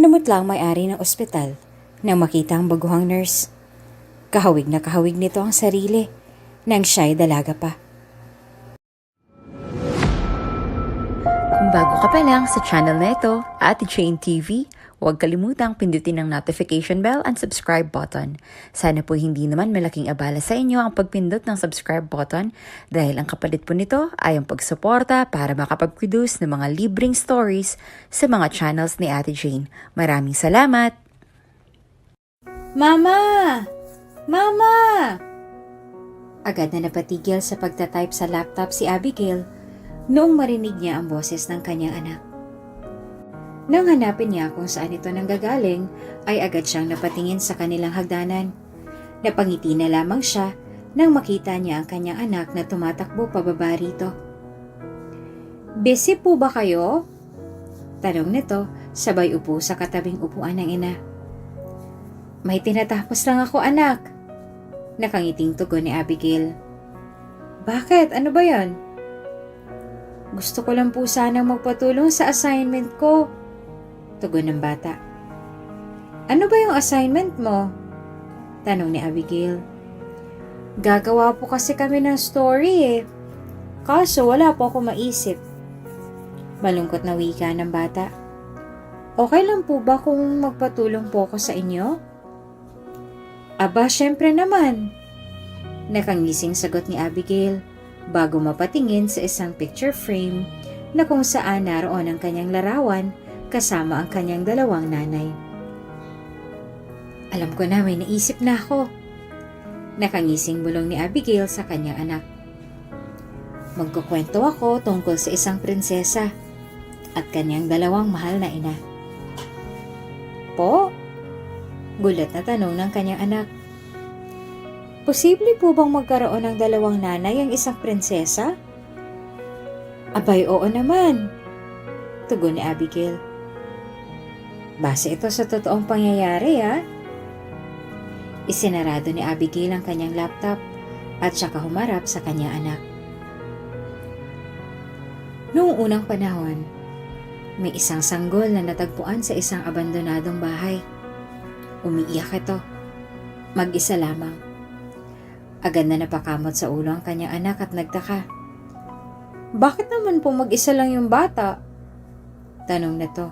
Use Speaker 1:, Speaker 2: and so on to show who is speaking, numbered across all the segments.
Speaker 1: Namutla ang may-ari ng ospital nang makita ang baguhang nurse. Kahawig na kahawig nito ang sarili nang siya'y dalaga pa.
Speaker 2: Kung bago ka pa lang sa channel na ito, Ate Jane TV, huwag kalimutang pindutin ang notification bell and subscribe button. Sana po hindi naman malaking abala sa inyo ang pagpindot ng subscribe button dahil ang kapalit po nito ay ang pagsuporta para makapag-produce ng mga libreng stories sa mga channels ni Ate Jane. Maraming salamat!
Speaker 1: Mama! Mama! Agad na napatigil sa pagtatype sa laptop si Abigail noong marinig niya ang boses ng kanyang anak. Nang hanapin niya kung saan ito nanggagaling, ay agad siyang napatingin sa kanilang hagdanan. Napangiti na lamang siya nang makita niya ang kanyang anak na tumatakbo pababa rito. "Busy po ba kayo?" Tanong nito, sabay upo sa katabing upuan ng ina. "May tinatapos lang ako, anak." Nakangiting tugon ni Abigail. "Bakit? Ano ba yan?" "Gusto ko lang po sanang magpatulong sa assignment ko," tugon ng bata. "Ano ba yung assignment mo?" tanong ni Abigail. "Gagawa po kasi kami ng story kaso wala po ako maisip." Malungkot na wika ng bata. "Okay lang po ba kung magpatulong po ako sa inyo?" "Aba, syempre naman," nakangising sagot ni Abigail bago mapatingin sa isang picture frame na kung saan naroon ang kanyang larawan kasama ang kanyang dalawang nanay. "Alam ko na, may naisip na ako," nakangising bulong ni Abigail sa kanyang anak. "Magkukwento ako tungkol sa isang prinsesa at kanyang dalawang mahal na ina." "Po?" gulat na tanong ng kanyang anak. "Posible po bang magkaroon ng dalawang nanay ang isang prinsesa?" "Abay, oo naman," tugon ni Abigail. "Base ito sa totoong pangyayari Isinarado ni Abigail ang kanyang laptop at saka humarap sa kanyang anak. Noong unang panahon, may isang sanggol na natagpuan sa isang abandonadong bahay. Umiiyak ito. Mag-isa lamang. Agad na napakamot sa ulo ang kanyang anak at nagtaka. "Bakit naman po mag-isa lang yung bata?" tanong nito.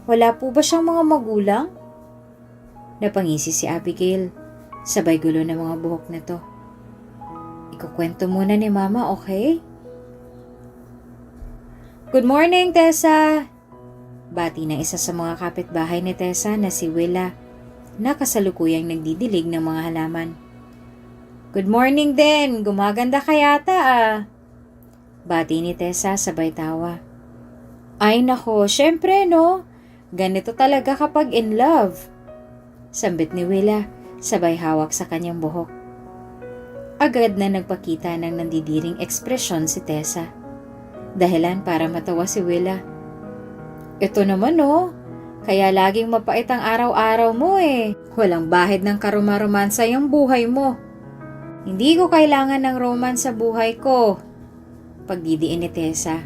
Speaker 1: "Wala po ba siyang mga magulang?" Napangisi si Abigail, sabay gulo ng mga buhok nito. "Ikukwento muna ni Mama, okay?" "Good morning, Tessa!" Bati ng isa sa mga kapitbahay ni Tessa na si Willa, na kasalukuyang nagdidilig ng mga halaman. "Good morning din! Gumaganda ka yata Bati ni Tessa sabay tawa. "Ay nako, syempre no! Ganito talaga kapag in love!" Sambit ni Willa, sabay hawak sa kanyang buhok. Agad na nagpakita ng nandidiring ekspresyon si Tessa. Dahilan para matawa si Willa. "Ito naman kaya laging mapait ang araw-araw mo Walang bahid ng karumaromansa yung buhay mo." "Hindi ko kailangan ng romance sa buhay ko," pagdidiin ni Tessa.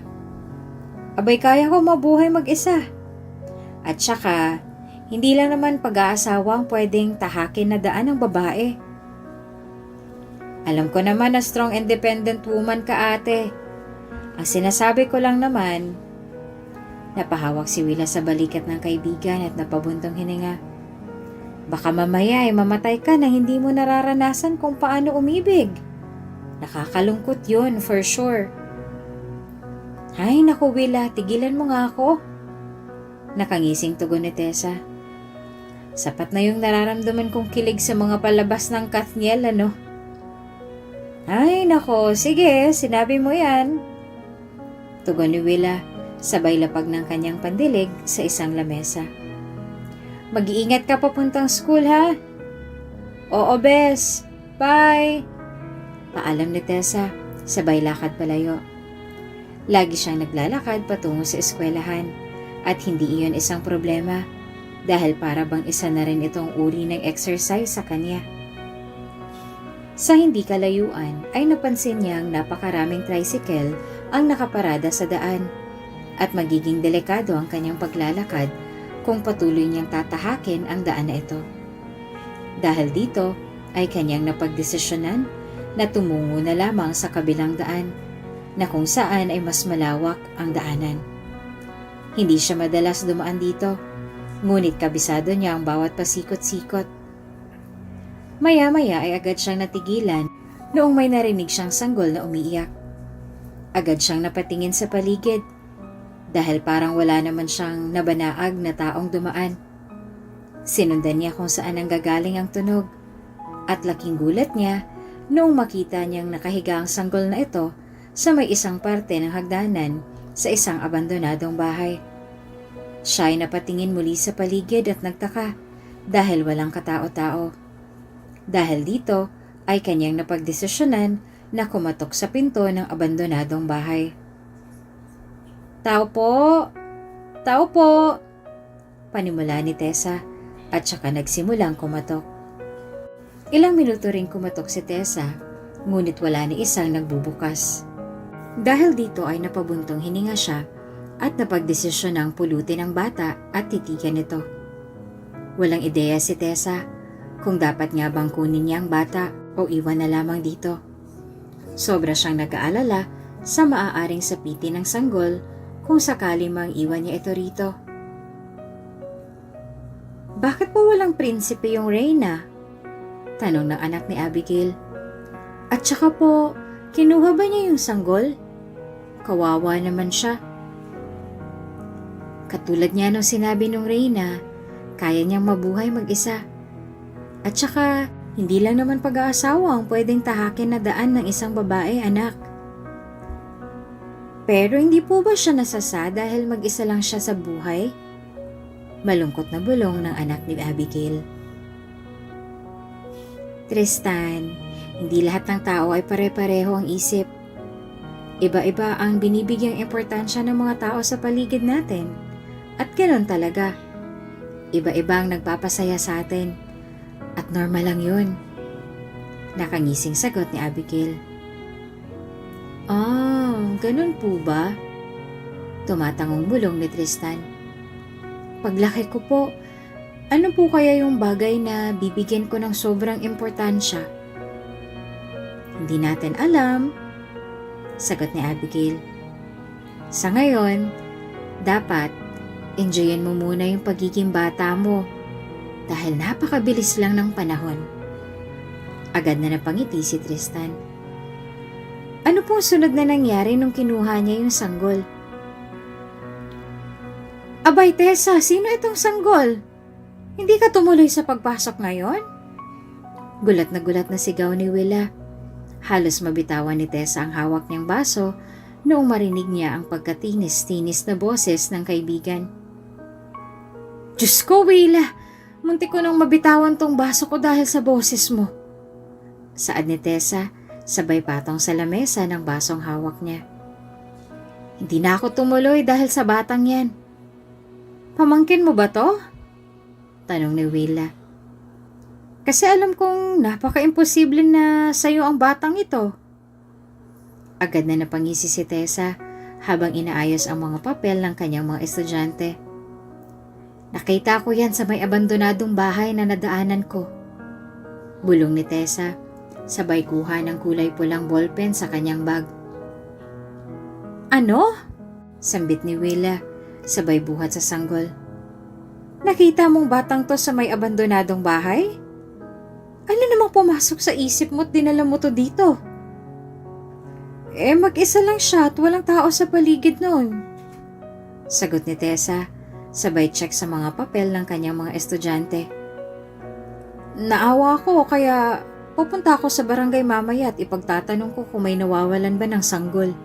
Speaker 1: "Abay, kaya ko mabuhay mag-isa. At saka, hindi lang naman pag-aasawa ang pwedeng tahakin na daan ng babae." "Alam ko naman na strong independent woman ka, ate. Ang sinasabi ko lang naman," napahawak si Willa sa balikat ng kaibigan at napabuntong hininga. "Baka mamaya mamatay ka na hindi mo nararanasan kung paano umibig. Nakakalungkot yun, for sure." "Ay naku Willa, tigilan mo nga ako." Nakangising tugon ni Tessa. "Sapat na yung nararamdaman kong kilig sa mga palabas ng Kathniel, "Ay nako, sige, sinabi mo yan." Tugon ni Willa, sabay lapag ng kanyang pandilig sa isang lamesa. "Mag-iingat ka papuntang school, ha?" "Oo, bes. Bye." Paalam ni Tessa, sabay lakad palayo. Lagi siyang naglalakad patungo sa eskwelahan at hindi iyon isang problema dahil para bang isa na rin itong uri ng exercise sa kanya. Sa hindi kalayuan ay napansin niyang napakaraming tricycle ang nakaparada sa daan at magiging delikado ang kanyang paglalakad kung patuloy niyang tatahakin ang daan na ito. Dahil dito ay kanyang napagdesisyonan na tumungo na lamang sa kabilang daan na kung saan ay mas malawak ang daanan. Hindi siya madalas dumaan dito, ngunit kabisado niya ang bawat pasikot-sikot. Maya-maya ay agad siyang natigilan noong may narinig siyang sanggol na umiiyak. Agad siyang napatingin sa paligid dahil parang wala naman siyang nabanaag na taong dumaan. Sinundan niya kung saan ang gagaling ang tunog at laking gulat niya noong makita niyang nakahiga ang sanggol na ito sa may isang parte ng hagdanan sa isang abandonadong bahay. Siya ay napatingin muli sa paligid at nagtaka dahil walang katao-tao. Dahil dito ay kanyang napagdesisyonan na kumatok sa pinto ng abandonadong bahay. "Tao po! Tao po!" Panimula ni Tessa at saka nagsimulang kumatok. Ilang minuto ring kumatok si Tessa, ngunit wala ni isang nagbubukas. Dahil dito ay napabuntong hininga siya at napagdesisyon ng pulutin ang bata at titigan ito. Walang ideya si Tessa kung dapat nga bang kunin niya ang bata o iwan na lamang dito. Sobra siyang nag-aalala sa maaaring sapitin ng sanggol kung sakali mang iwan niya ito rito. "Bakit po walang prinsipe yung Reyna?" tanong ng anak ni Abigail. "At saka po, kinuha ba niya yung sanggol? Kawawa naman siya." Katulad niya nung sinabi nung Reyna, kaya niyang mabuhay mag-isa. At saka, hindi lang naman pag-aasawa ang pwedeng tahakin na daan ng isang babae, anak. Pero hindi po ba siya nasasa dahil mag-isa lang siya sa buhay? Malungkot na bulong ng anak ni Abigail. "Tristan, hindi lahat ng tao ay pare-pareho ang isip. Iba-iba ang binibigyang importansya ng mga tao sa paligid natin. At ganoon talaga. Iba-iba ang nagpapasaya sa atin. At normal lang yun." Nakangising sagot ni Abigail. "Ah, ganun po ba?" Tumatangong bulong ni Tristan. "Paglaki ko po, ano po kaya yung bagay na bibigyan ko ng sobrang importansya?" "Hindi natin alam," sagot ni Abigail. "Sa ngayon, dapat enjoyin mo muna yung pagiging bata mo dahil napakabilis lang ng panahon." Agad na napangiti si Tristan. Ano pong sunod na nangyari nung kinuha niya yung sanggol? "Abay Tessa, sino itong sanggol? Hindi ka tumuloy sa pagpasok ngayon?" Gulat na sigaw ni Willa. Halos mabitawan ni Tessa ang hawak niyang baso noong marinig niya ang pagkatinis-tinis na boses ng kaibigan. "Diyos ko, Willa! Muntik ko nang mabitawan tong baso ko dahil sa boses mo." Saad ni Tessa, sabay patong sa lamesa ng basong hawak niya. "Hindi na ako tumuloy dahil sa batang yan." "Pamangkin mo ba to?" tanong ni Willa. "Kasi alam kong napaka-imposible na sa'yo ang batang ito." Agad na napangisi si Tessa habang inaayos ang mga papel ng kanyang mga estudyante. "Nakita ko yan sa may abandonadong bahay na nadaanan ko." Bulong ni Tessa, sabay kuha ng kulay pulang ballpen sa kanyang bag. "Ano?" sambit ni Willa, sabay buhat sa sanggol. "Nakita mong batang to sa may abandonadong bahay? Ano namang pumasok sa isip mo at dinala mo to dito?" Mag-isa lang siya at walang tao sa paligid noon," sagot ni Tessa, sabay check sa mga papel ng kanyang mga estudyante. "Naawa ko kaya pupunta ako sa barangay mamaya at ipagtatanong ko kung may nawawalan ba ng sanggol."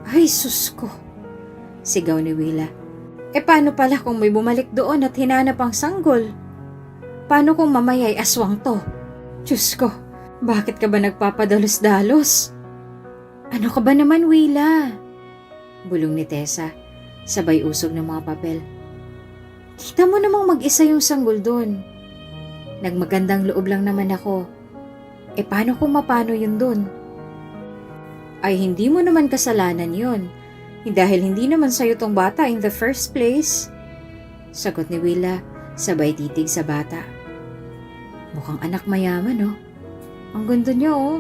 Speaker 1: "Ay sus ko!" sigaw ni Willa. Paano pala kung may bumalik doon at hinanap ang sanggol? Paano kung mamaya ay aswang to? Diyos ko, bakit ka ba nagpapadalos-dalos?" "Ano ka ba naman, Willa?" bulong ni Tessa, sabay usog ng mga papel. "Kita mo namang mag-isa yung sanggol doon. Nagmagandang loob lang naman ako. Paano kung mapano yun doon?" "Ay hindi mo naman kasalanan yun. Dahil hindi naman sa'yo tong bata in the first place. Sagot ni Willa, sabay titig sa bata. Mukhang anak mayaman oh. Ang ganda niya oh.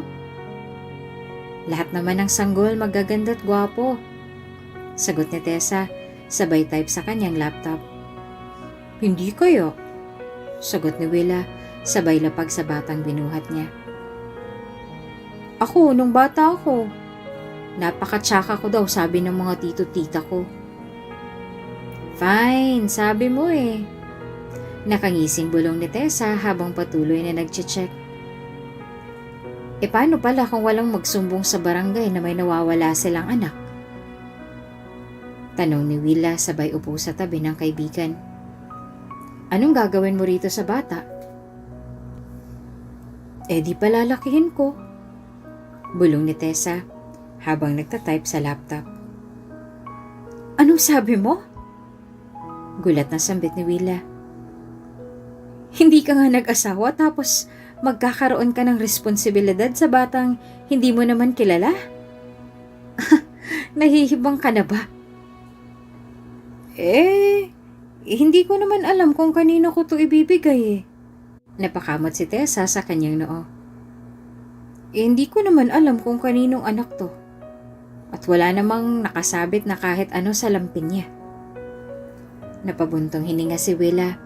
Speaker 1: Lahat naman ng sanggol magaganda at gwapo. Sagot ni Tessa, sabay type sa kanyang laptop. Hindi kayo. Sagot ni Willa, sabay lapag sa batang binuhat niya. Ako, nung bata ako. Napakatsaka ko daw, sabi ng mga tito-tita ko. Fine, sabi mo eh. Nakangising bulong ni Tessa habang patuloy na nagche-check. E paano pala kung walang magsumbong sa barangay na may nawawala silang anak? Tanong ni Willa sabay upo sa tabi ng kaibigan. Anong gagawin mo rito sa bata? Eh di palalakihin ko. Bulong ni Tessa habang nagtatype sa laptop. Anong sabi mo? Gulat na sambit ni Willa. Hindi ka nga nag-asawa tapos magkakaroon ka ng responsibilidad sa batang hindi mo naman kilala? Nahihibang ka na ba? Hindi ko naman alam kung kanino ko to ibibigay eh. Napakamot si Tessa sa kanyang noo. Hindi ko naman alam kung kaninong anak to. At wala namang nakasabit na kahit ano sa lampin niya. Napabuntong hininga si Willa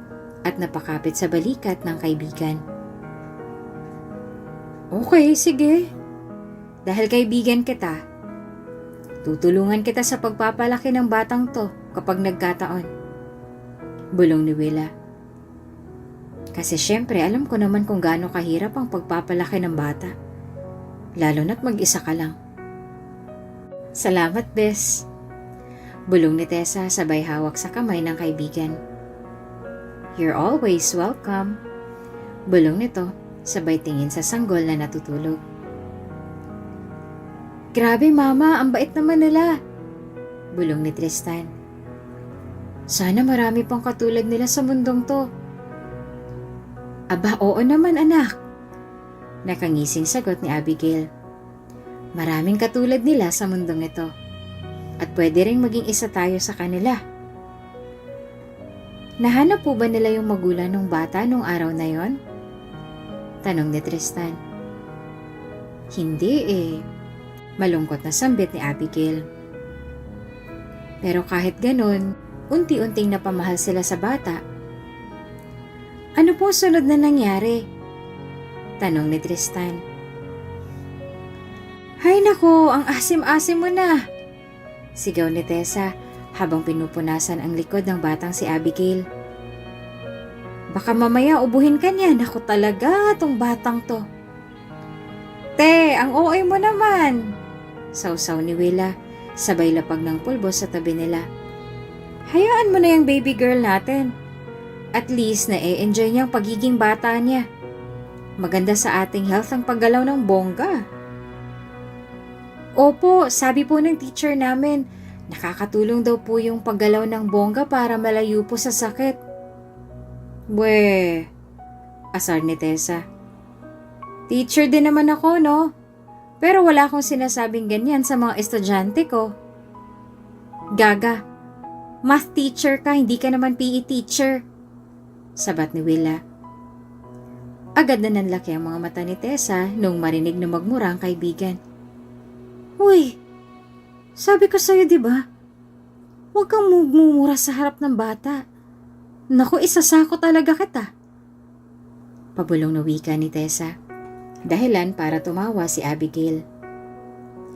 Speaker 1: at napakapit sa balikat ng kaibigan. Okay, sige. Dahil kaibigan kita, tutulungan kita sa pagpapalaki ng batang to kapag nagkataon. Bulong ni Willa. Kasi syempre alam ko naman kung gaano kahirap ang pagpapalaki ng bata. Lalo na't mag-isa ka lang. Salamat, Bes. Bulong ni Tessa sabay hawak sa kamay ng kaibigan. You're always welcome. Bulong nito sabay tingin sa sanggol na natutulog. Grabe mama, ang bait naman nila. Bulong ni Tristan. Sana marami pang katulad nila sa mundong to. Aba, oo naman anak. Nakangising sagot ni Abigail. Maraming katulad nila sa mundong ito. At pwede ring maging isa tayo sa kanila. Nahanap po ba nila yung magulang ng bata nung araw na yon? Tanong ni Tristan. Hindi eh. Malungkot na sambit ni Abigail. Pero kahit ganun, unti-unting napamahal sila sa bata. Ano po sunod na nangyari? Tanong ni Tristan. Hay nako, ang asim-asim mo na. Sigaw ni Tessa habang pinupunasan ang likod ng batang si Abigail. Baka mamaya ubuhin ka niya. Naku talaga tong batang to. Te, ang OA mo naman. Sausaw ni Willa, sabay lapag ng pulbo sa tabi nila. Hayaan mo na yung baby girl natin. At least na-enjoy niya ang pagiging bata niya. Maganda sa ating health ang paggalaw ng bongga. Opo, sabi po ng teacher namin, nakakatulong daw po yung paggalaw ng bongga para malayo po sa sakit. Bwe, asar ni Tessa. Teacher din naman ako, no? Pero wala akong sinasabing ganyan sa mga estudyante ko. Gaga, math teacher ka, hindi ka naman PE teacher. Sabat ni Willa. Agad na nanlaki ang mga mata ni Tessa nung marinig na magmura ang kaibigan. Uy, sabi ko sa'yo diba? Huwag kang mumura sa harap ng bata. Naku, isasako talaga kita. Pabulong na wika ni Tessa. Dahilan para tumawa si Abigail.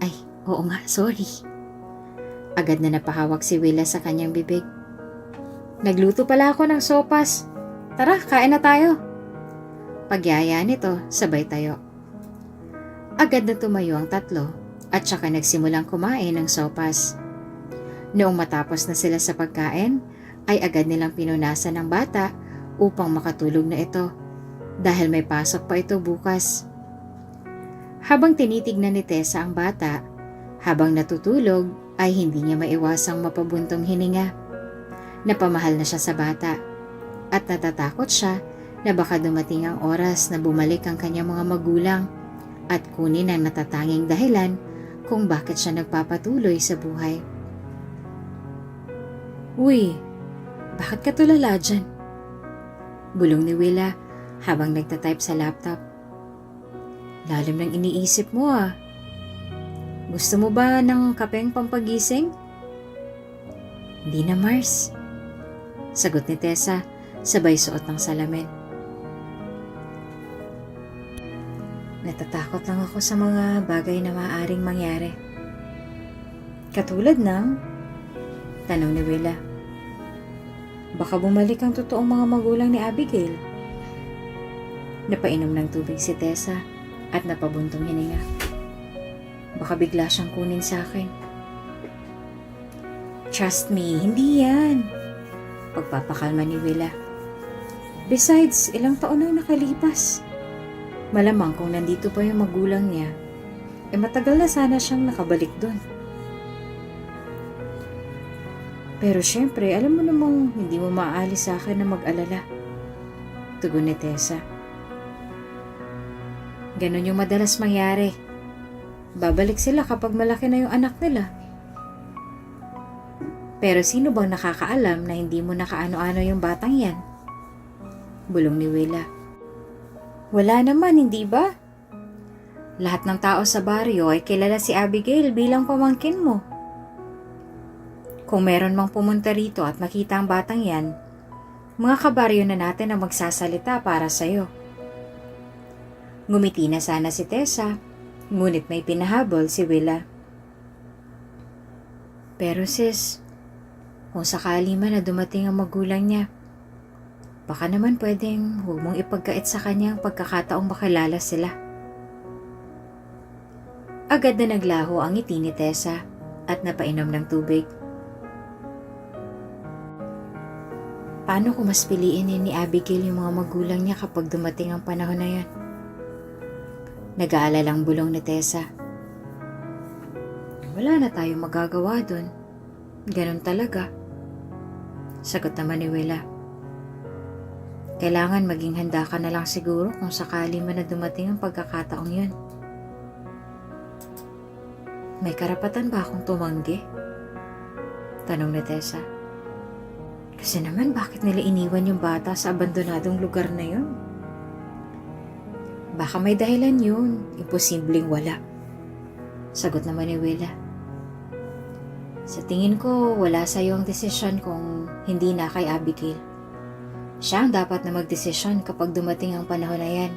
Speaker 1: Ay, oo nga, sorry. Agad na napahawak si Willa sa kanyang bibig. Nagluto pala ako ng sopas. Tara, kain na tayo. Pagyaya nito, sabay tayo. Agad na tumayo ang tatlo at saka nagsimulang kumain ng sopas. Noong matapos na sila sa pagkain, ay agad nilang pinunasan ng bata upang makatulog na ito dahil may pasok pa ito bukas. Habang tinitignan ni Tessa ang bata, habang natutulog ay hindi niya maiwasang mapabuntong hininga. Napamahal na siya sa bata at natatakot siya na baka dumating ang oras na bumalik ang kanyang mga magulang at kunin ang natatanging dahilan kung bakit siya nagpapatuloy sa buhay. Uy, Bakit ka tulala dyan? Bulong ni Willa habang nagtatype sa laptop. Lalim ng iniisip mo ah. Gusto mo ba ng kapeng pampagising? Hindi na, Mars. Sagot ni Tessa, sabay suot ng salamin. Natatakot lang ako sa mga bagay na maaaring mangyari. Katulad ng... Tanong ni Willa. Baka bumalik ang totoong mga magulang ni Abigail. Napainom ng tubig si Tessa at napabuntong hininga. Baka bigla siyang kunin sa akin. Trust me, hindi yan. Pagpapakalma ni Willa. Besides, ilang taon na nakalipas. Malamang kung nandito pa yung magulang niya, matagal na sana siyang nakabalik doon. Pero syempre, alam mo namang hindi mo maaalis sa akin na mag-alala. Tugon ni Tessa. Ganon yung madalas mangyari. Babalik sila kapag malaki na yung anak nila. Pero sino bang nakakaalam na hindi mo nakaano-ano yung batang yan? Bulong ni Willa. Wala naman, hindi ba? Lahat ng tao sa baryo ay kilala si Abigail bilang pamangkin mo. Kung meron mang pumunta rito at makita ang batang yan, mga kabaryo na natin ang magsasalita para sa'yo. Ngumiti na sana si Tessa, ngunit may pinahabol si Willa. Pero sis, kung sakali man na dumating ang magulang niya, baka naman pwedeng huwag mong ipagkait sa kanya ang pagkakataong makilala sila. Agad na naglaho ang ngiti ni Tessa at napainom ng tubig. Paano kung mas piliin ni Abigail yung mga magulang niya kapag dumating ang panahon na yan? Nag-aalalang bulong ni Tessa. Wala na tayong magagawa dun. Ganon talaga. Sagot naman ni Willa. Kailangan maging handa ka na lang siguro kung sakali man na dumating ang pagkakataong yun. May karapatan ba akong tumanggi? Tanong ni Tessa. Kasi naman bakit nila iniwan yung bata sa abandonadong lugar na yun? Baka may dahilan yun. Imposibleng wala. Sagot naman ni Willa. Sa tingin ko, wala sa iyo ang desisyon kung hindi na kay Abigail. Siya ang dapat na magdesisyon kapag dumating ang panahon na yan.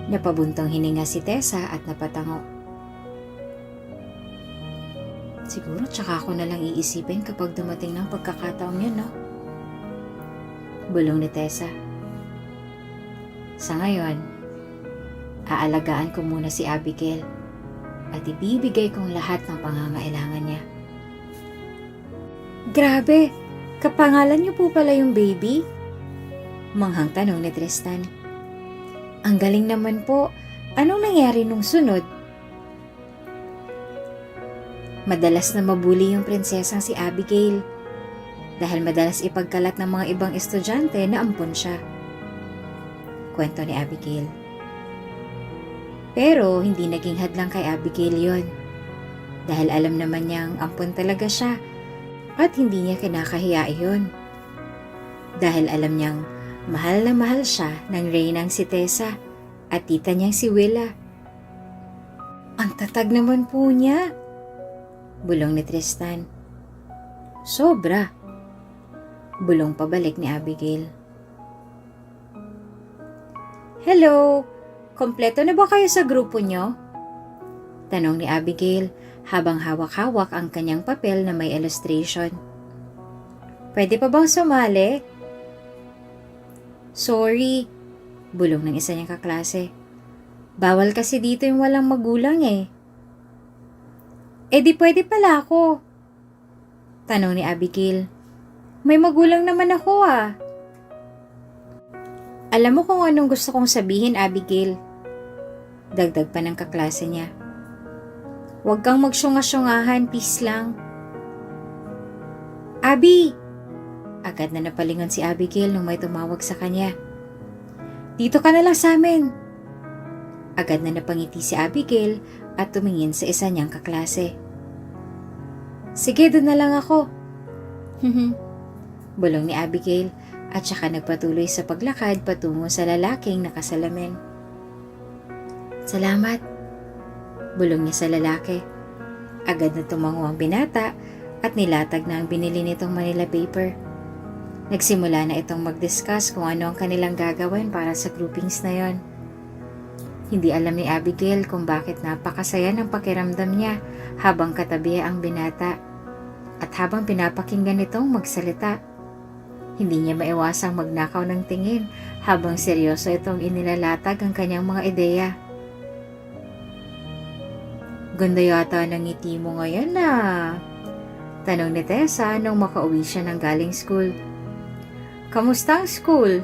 Speaker 1: Napabuntong hininga si Tessa at napatango. Siguro tsaka ako na lang iisipin kapag dumating ng pagkakataong yun, no? Bulong ni Tessa. Sa ngayon, aalagaan ko muna si Abigail at ibibigay kong lahat ng pangangailangan niya. Grabe! Kapangalan niyo po pala yung baby? Manghang tanong ni Tristan. Ang galing naman po. Anong nangyari nung sunod? Madalas na mabuli yung prinsesang si Abigail dahil madalas ipagkalat ng mga ibang estudyante na ampon siya. Kwento ni Abigail. Pero hindi naging hadlang kay Abigail yon dahil alam naman niyang ampon talaga siya at hindi niya kinakahiya iyon. Dahil alam niyang mahal na mahal siya ng reynang si Tessa at tita niyang si Willa. Ang tatag naman po niya. Bulong ni Tristan. Sobra. Bulong pabalik ni Abigail. Hello! Kompleto na ba kayo sa grupo nyo? Tanong ni Abigail habang hawak-hawak ang kanyang papel na may illustration. Pwede pa bang sumali? Sorry. Bulong ng isa niyang kaklase. Bawal kasi dito yung walang magulang eh. Eh di pwede pala ako. Tanong ni Abigail. May magulang naman ako ah. Alam mo kung anong gusto kong sabihin, Abigail. Dagdag pa ng kaklase niya. Huwag kang magsyunga-syungahan, peace lang. Abi! Agad na napalingon si Abigail nung may tumawag sa kanya. Dito ka na lang sa amin. Agad na napangiti si Abigail at tumingin sa isa niyang kaklase. Sige, doon na lang ako. Bulong ni Abigail at saka nagpatuloy sa paglakad patungo sa lalaking nakasalamin. Salamat, bulong niya sa lalaki. Agad na tumango ang binata at nilatag na ang binili nitong Manila paper. Nagsimula na itong mag-discuss kung ano ang kanilang gagawin para sa groupings na yon. Hindi alam ni Abigail kung bakit napakasaya ng pakiramdam niya habang katabi ang binata at habang pinapakinggan nitong magsalita. Hindi niya maiwasang magnakaw ng tingin habang seryoso itong inilalatag ang kanyang mga ideya. Ganda yata ng ngiti mo ngayon tanong ni Tessa nung makauwi siya ng galing school. Kamusta ang school?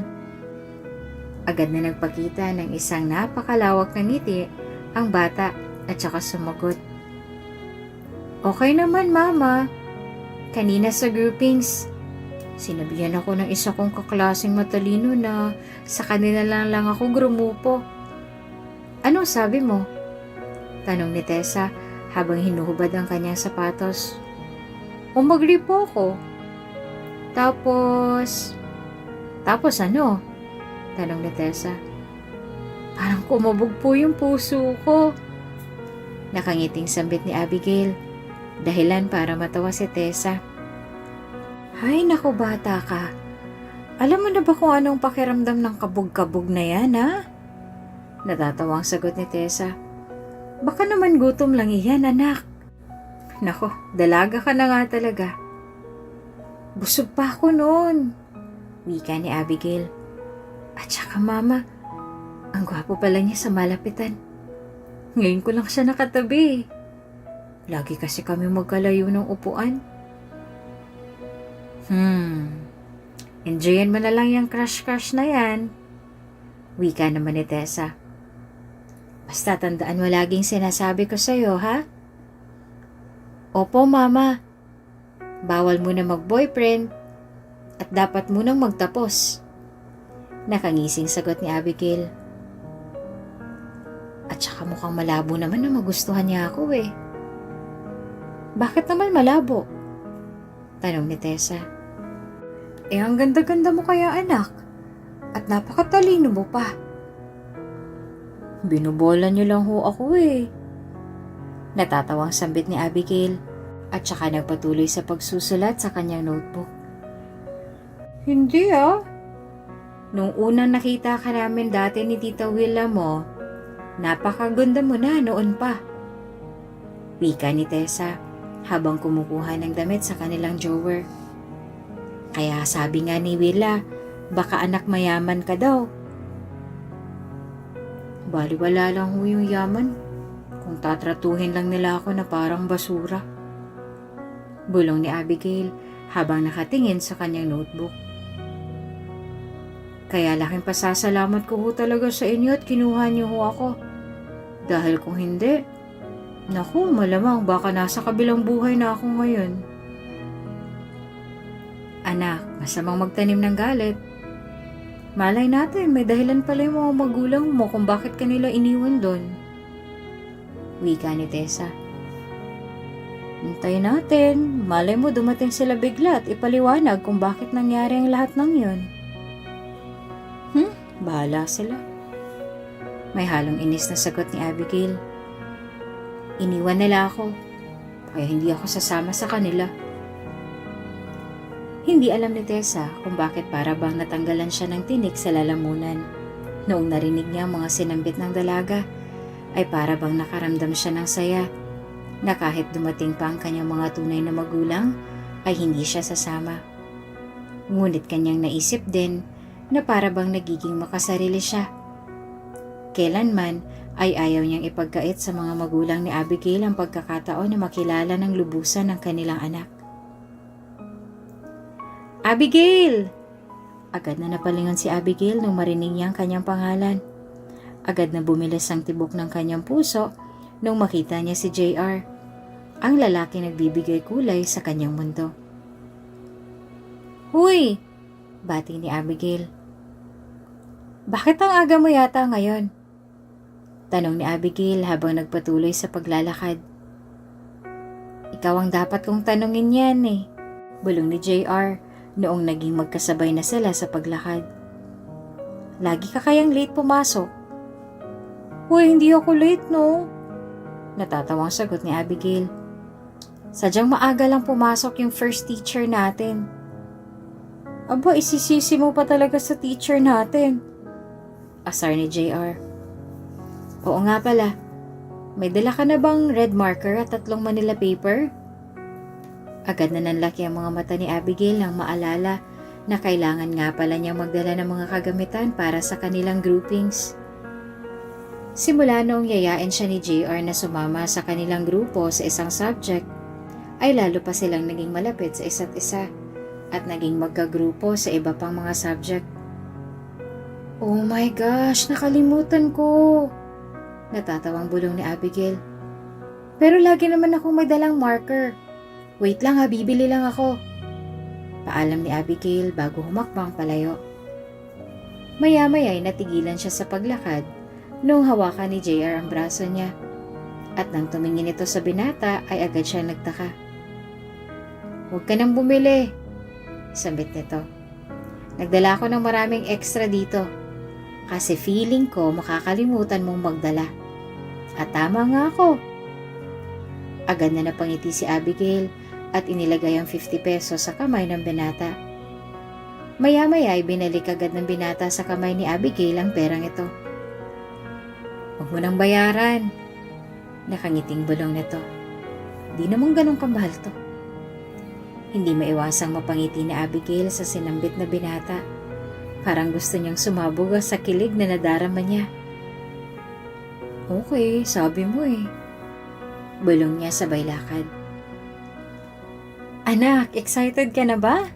Speaker 1: Agad na nagpakita ng isang napakalawak na ngiti ang bata at saka sumagot. Okay naman, Mama. Kanina sa groupings, sinabihan ako ng isa kong kaklaseng matalino na sa kanila lang ako grumupo. Ano sabi mo? Tanong ni Tessa habang hinuhubad ang kanyang sapatos. Umagri po ako. Tapos ano? Tanong ni Tessa. Parang kumabog po yung puso ko. Nakangiting sambit ni Abigail. Dahilan para matawa si Tessa. Hay naku bata ka. Alam mo na ba kung anong pakiramdam ng kabog-kabog na yan Natatawang sagot ni Tessa. Baka naman gutom lang iyan anak. Nako, dalaga ka na nga talaga. Busog pa ako noon. Wika ni Abigail. At saka Mama, ang gwapo pala niya sa malapitan. Ngayon ko lang siya nakatabi. Lagi kasi kami magkalayo ng upuan. Enjoyin mo na lang yung crush na yan. Wika naman ni Tessa. Basta tandaan mo laging sinasabi ko sa'yo, ha? Opo, Mama. Bawal muna mag-boyfriend at dapat munang magtapos. Nakangising sagot ni Abigail. At saka mukhang malabo naman na magustuhan niya ako Bakit naman malabo? Tanong ni Tessa. Ang ganda-ganda mo kaya anak. At napakatalino mo pa. Binubola niyo lang ho ako Natatawang sambit ni Abigail at saka nagpatuloy sa pagsusulat sa kanyang notebook. Hindi Nung unang nakita ka namin dati ni Tita Willa mo, napakaganda mo na noon pa. Wika ni Tessa habang kumukuha ng damit sa kanilang drawer. Kaya sabi nga ni Willa, baka anak mayaman ka daw. Baliwala lang ho yung yaman kung tatratuhin lang nila ako na parang basura. Bulong ni Abigail habang nakatingin sa kanyang notebook. Kaya laking pasasalamat ko ho talaga sa inyo at kinuha niyo ho ako. Dahil kung hindi, naku, malamang baka nasa kabilang buhay na ako ngayon. Anak, masamang magtanim ng galit. Malay natin, may dahilan pala yung mga magulang mo kung bakit kanila iniwan doon. Wika ni Tessa. Hintayin natin, malay mo dumating sila bigla at ipaliwanag kung bakit nangyari ang lahat ng yun. Bahala sila. May halong inis na sagot ni Abigail. Iniwan nila ako, kaya hindi ako sasama sa kanila. Hindi alam ni Tessa kung bakit para bang natanggalan siya ng tinik sa lalamunan. Noong narinig niya ang mga sinambit ng dalaga, ay para bang nakaramdam siya ng saya na kahit dumating pa ang kanyang mga tunay na magulang, ay hindi siya sasama. Ngunit kanyang naisip din na para bang nagiging makasarili siya. Kailanman ay ayaw niyang ipagkait sa mga magulang ni Abigail ang pagkakataon na makilala ng lubusan ng kanilang anak. Abigail! Agad na napalingon si Abigail nung marinig niya ang kanyang pangalan. Agad na bumilis ang tibok ng kanyang puso nung makita niya si JR, ang lalaki nagbibigay kulay sa kanyang mundo. Huy! Bati ni Abigail. Bakit ang aga mo yata ngayon? Tanong ni Abigail habang nagpatuloy sa paglalakad. Ikaw ang dapat kong tanungin yan Bulong ni JR noong naging magkasabay na sila sa paglakad. Lagi ka kayang late pumasok? Uy, hindi ako late no. Natatawang sagot ni Abigail. Sadyang maaga lang pumasok yung first teacher natin. Aba, isisisi mo pa talaga sa teacher natin. Asar ni JR. Oo nga pala. May dala ka na bang red marker at 3 Manila paper? Agad na nanlaki ang mga mata ni Abigail nang maalala na kailangan nga pala niyang magdala ng mga kagamitan para sa kanilang groupings. Simula noong yayain siya ni JR na sumama sa kanilang grupo sa isang subject, ay lalo pa silang naging malapit sa isa't isa at naging magkagrupo sa iba pang mga subject. Oh my gosh, nakalimutan ko! Natatawang bulong ni Abigail. Pero lagi naman akong may dalang marker. Wait lang ha, bibili lang ako. Paalam ni Abigail bago humakbang palayo. Maya-maya ay natigilan siya sa paglakad noong hawakan ni JR ang braso niya. At nang tumingin ito sa binata ay agad siya nagtaka. Huwag ka nang bumili, sambit nito. Nagdala ako ng maraming extra dito kasi feeling ko makakalimutan mong magdala. At tama nga ako. Agad na napangiti si Abigail at inilagay ang 50 pesos sa kamay ng binata. Maya-maya ay binalik agad ng binata sa kamay ni Abigail ang perang ito. Huwag mo nang bayaran. Nakangiting bulong nito. Di namang ganun kamahal to. Hindi maiwasang mapangiti ni Abigail sa sinambit na binata. Parang gusto niyang sumabog sa kilig na nadarama niya. Okay, sabi mo eh. Bulong niya sabay lakad. Anak, excited ka na ba?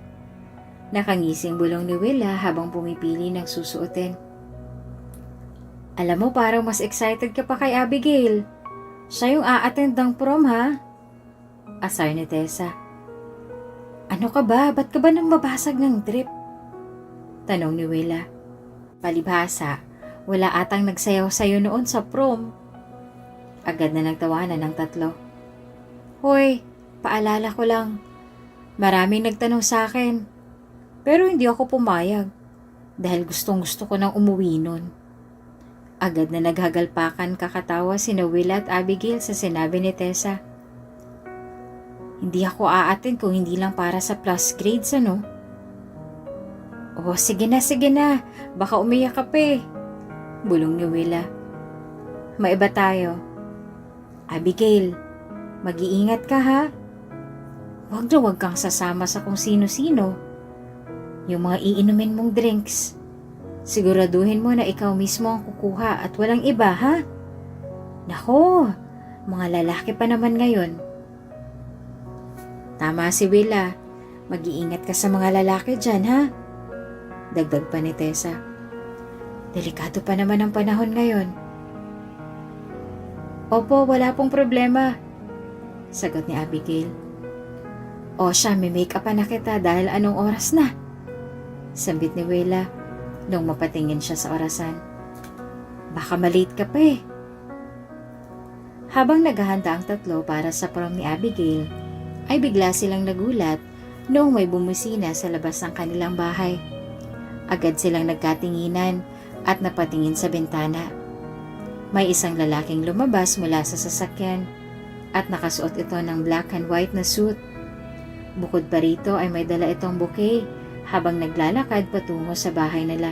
Speaker 1: Nakangising bulong ni Willa habang pumipili ng susuotin. Alam mo, parang mas excited ka pa kay Abigail. Siya yung a-attend ng prom ha? Asar ni Tessa. Ano ka ba? Ba't ka ba nang mabasag ng drip? Tanong ni Willa. Palibhasa, wala atang nagsayaw sa'yo noon sa prom. Agad na nagtawanan ng 3. Hoy, paalala ko lang. Maraming nagtanong sa akin. Pero hindi ako pumayag. Dahil gustong-gusto ko nang umuwi nun. Agad na naghagalpakan kakatawa sina Willa at Abigail sa sinabi ni Tessa. Hindi ako aatin kung hindi lang para sa plus grades, ano? Oh, sige na. Baka umiyak ka pa eh. Bulong ni Willa. Maiba tayo. Abigail, mag-iingat ka ha. Huwag kang sasama sa kung sino-sino. Yung mga iinumin mong drinks. Siguraduhin mo na ikaw mismo ang kukuha at walang iba ha. Nako, mga lalaki pa naman ngayon. Tama si Willa. Mag-iingat ka sa mga lalaki dyan, ha? Dagdag pa ni Tessa. Delikado pa naman ang panahon ngayon. Opo, wala pong problema. Sagot ni Abigail. O siya, may make-up na kita dahil anong oras na? Sambit ni Willa nung mapatingin siya sa orasan. Baka malate ka pa eh. Habang naghahanda ang 3 para sa prom ni Abigail, ay bigla silang nagulat noong may bumisina sa labas ng kanilang bahay. Agad silang nagkatinginan at napatingin sa bintana. May isang lalaking lumabas mula sa sasakyan at nakasuot ito ng black and white na suit. Bukod pa rito ay may dala itong bouquet habang naglalakad patungo sa bahay nila.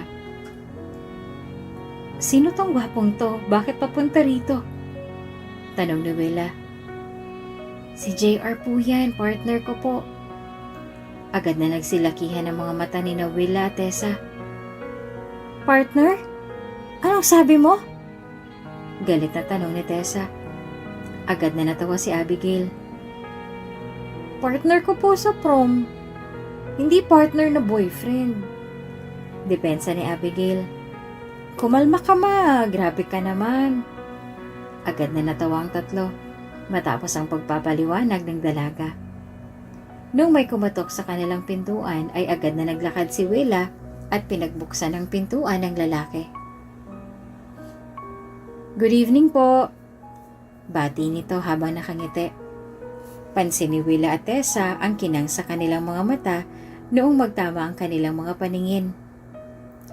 Speaker 1: Sino tong gwapong to? Bakit papunta rito? Tanong ni Willa. Si JR po yan, partner ko po. Agad na nagsilakihan ang mga mata ni Willa at Tessa. Partner? Anong sabi mo? Galit na tanong ni Tessa. Agad na natawa si Abigail. Partner ko po sa prom. Hindi partner na boyfriend. Depensa ni Abigail. Kumalma ka ma, grabe ka naman. Agad na natawa ang 3 matapos ang pagpapaliwanag ng dalaga. Nung may kumatok sa kanilang pintuan ay agad na naglakad si Willa at pinagbuksan ang pintuan ng lalaki. Good evening po. Bati nito habang nakangiti. Pansin ni Willa at Tessa ang kinang sa kanilang mga mata noong magtama ang kanilang mga paningin.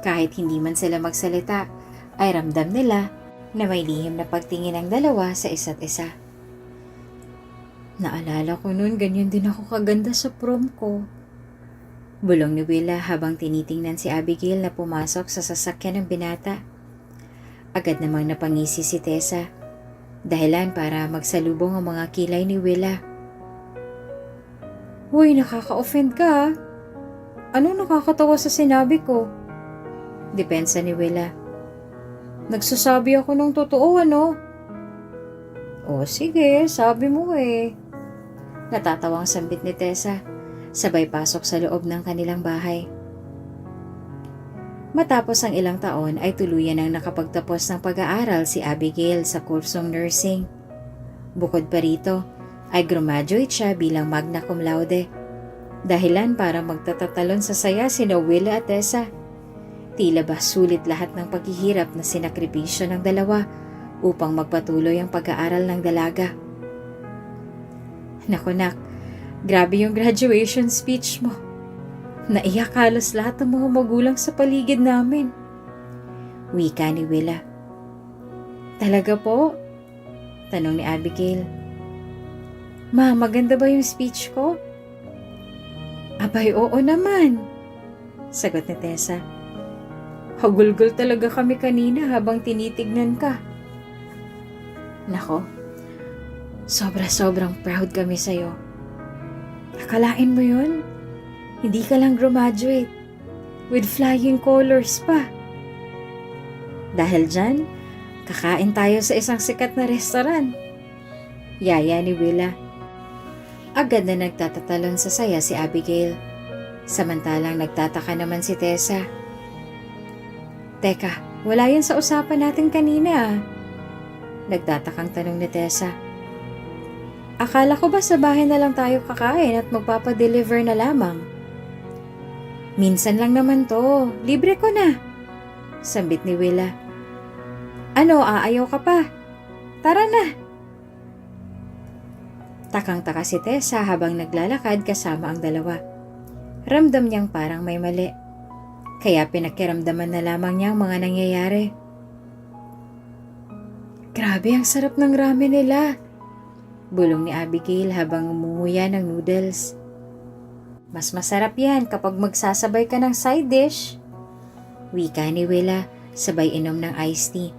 Speaker 1: Kahit hindi man sila magsalita, ay ramdam nila na may lihim na pagtingin ang dalawa sa isa't isa. Naalala ko noon ganyan din ako kaganda sa prom ko. Bulong ni Willa habang tinitingnan si Abigail na pumasok sa sasakyan ng binata. Agad namang napangisi si Tessa, dahilan para magsalubong ang mga kilay ni Willa. Uy, nakaka-offend ka ah. Anong nakakatawa sa sinabi ko? Depensa ni Willa. Nagsasabi ako ng totoo, ano? O sige, sabi mo eh. Natatawang sambit ni Tessa, sabay pasok sa loob ng kanilang bahay. Matapos ang ilang taon ay tuluyan ang nakapagtapos ng pag-aaral si Abigail sa kursong nursing. Bukod pa rito, ay graduate siya bilang magna cum laude. Dahilan para magtatatalon sa saya sina Willa at Tessa. Tila ba sulit lahat ng paghihirap na sinakripisyo ng dalawa upang magpatuloy ang pag-aaral ng dalaga. Naku nak, grabe yung graduation speech mo. Naiyak halos lahat ng mga magulang sa paligid namin. Wika ni Willa. Talaga po? Tanong ni Abigail. Ma, maganda ba yung speech ko? Abay, oo naman. Sagot ni Tessa. Hagulgol talaga kami kanina habang tinitignan ka. Nako, sobrang proud kami sa'yo. Akalain mo yun? Hindi ka lang graduate. With flying colors pa. Dahil dyan, kakain tayo sa isang sikat na restaurant. Yaya ni Willa. Agad na nagtatatalon sa saya si Abigail. Samantalang nagtataka naman si Tessa. Teka, wala yan sa usapan natin kanina ah. Nagtatakang tanong ni Tessa. Akala ko ba sa bahay na lang tayo kakain at magpapadeliver na lamang? Minsan lang naman to, libre ko na. Sambit ni Willa. Ano, aayaw ka pa? Tara na. Takang-taka si Tessa habang naglalakad kasama ang dalawa. Ramdam niyang parang may mali. Kaya pinakiramdaman na lamang niya ang mga nangyayari. Grabe, ang sarap ng ramen nila. Bulong ni Abigail habang umunguya ng noodles. Mas masarap yan kapag magsasabay ka ng side dish. Wika ni Willa, sabay inom ng iced tea.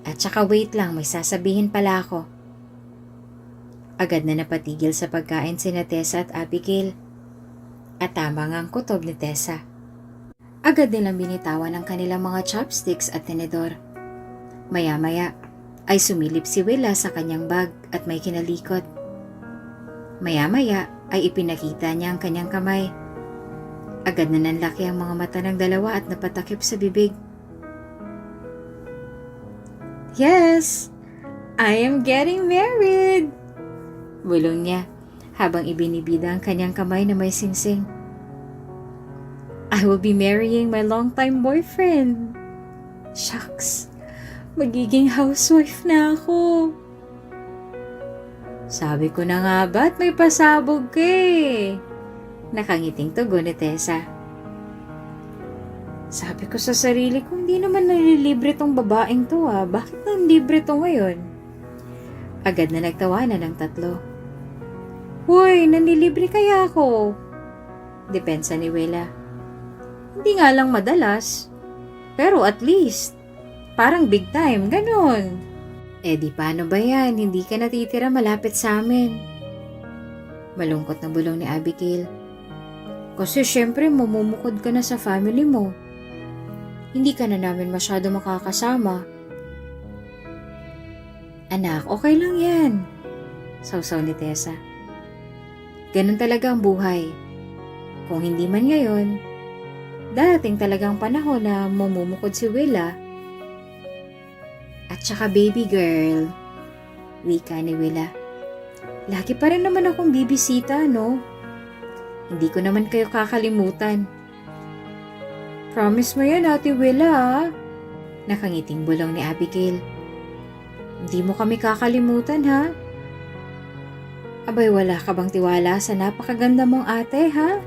Speaker 1: At saka wait lang, may sasabihin pala ako. Agad na napatigil sa pagkain sina Tessa at Abigail. At tama nga ang kutob ni Tessa. Agad nilang binitawan ang kanilang mga chopsticks at tenedor. Maya-maya ay sumilip si Willa sa kanyang bag at may kinalikot. Maya-maya ay ipinakita niya ang kanyang kamay. Agad na nanlaki ang mga mata ng dalawa at napatakip sa bibig. Yes, I am getting married! Bulong niya habang ibinibida ang kanyang kamay na may singsing. I will be marrying my longtime boyfriend. Shucks, magiging housewife na ako. Sabi ko na nga ba't may pasabog ka eh? Nakangiting tugon ni Tessa. Sabi ko sa sarili ko, hindi naman nalilibre tong babaeng to ah. Bakit nanlibre to ngayon? Agad na nagtawanan ng tatlo. Hoy, nanlilibre kaya ako? Depensa ni Willa. Hindi nga lang madalas. Pero at least, parang big time, ganun. Eh di paano ba yan? Hindi ka natitira malapit sa amin. Malungkot na bulong ni Abigail. Kasi syempre mamumukod ka na sa family mo. Hindi ka na namin masyado makakasama. Anak, okay lang yan. Sausaw ni Tessa. Ganun talaga ang buhay. Kung hindi man ngayon, darating talagang panahon na mamumukod si Willa. At saka baby girl, wika ni Willa. Lagi pa rin naman akong bibisita, no? Hindi ko naman kayo kakalimutan. Promise mo yan, Ate Willa, ha? Nakangiting bulong ni Abigail. Hindi mo kami kakalimutan, ha? Abay, wala ka bang tiwala sa napakaganda mong ate, ha?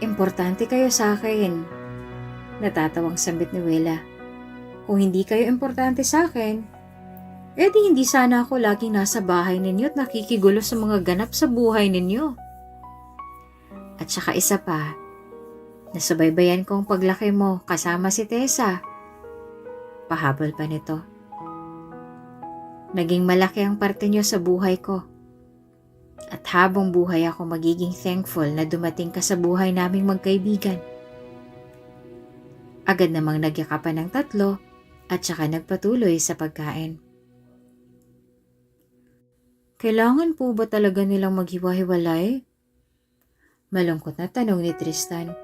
Speaker 1: Importante kayo sa akin. Natatawang sambit ni Wela. Kung hindi kayo importante sa akin, di hindi sana ako laging nasa bahay ninyo at nakikigulo sa mga ganap sa buhay ninyo. At saka isa pa, nasubaybayan kong paglaki mo kasama si Tessa. Pahabol pa nito. Naging malaki ang parte niyo sa buhay ko. At habang buhay ako magiging thankful na dumating ka sa buhay naming magkaibigan. Agad namang nagyakapan ng tatlo at saka nagpatuloy sa pagkain. Kailangan po ba talaga nilang maghiwa-hiwalay? Malungkot na tanong ni Tristan.